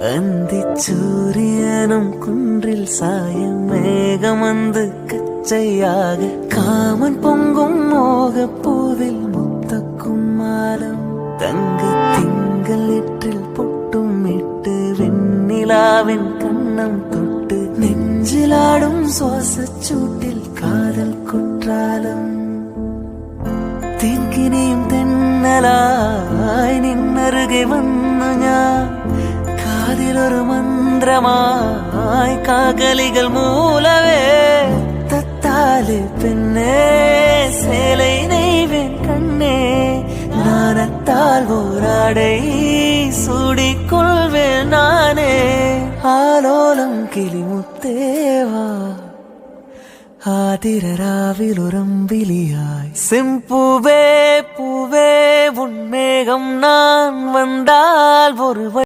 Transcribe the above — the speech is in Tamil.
அந்தி சூரியனும் குன்றில் சாயம் மேகம் வந்து கச்சையாக காமன் பொங்கும் மோக பூவில் முத்தக்கும் மாலம் தங்கு திங்கள் எற்றில் பொட்டும் இட்டு வெண்ணிலாவின் கண்ணம் தொட்டு நெஞ்சிலாடும் சுவாசச் சூட்டில் காதல் குற்றாலம் തേക്കിനെയും തെന്നലായി നിന്നരുകെ വന്നു ഞാൻ കാതിലൊരു മന്ത്രമായി കാകലികൾ മൂലവേ മുത്തത്താലെ പെണ്ണേ சேலை நெய்வேன் கண்ணே நாணத்தால் ஓராடை சூடிக்கொள்வேன் நானே ஆலோலம் கிளிமுத்தேவா ஆதிரராவிலுரம்பிலியாய் செம்பூவே பூவே உன்மேகம் நான் வந்தால் ஒரு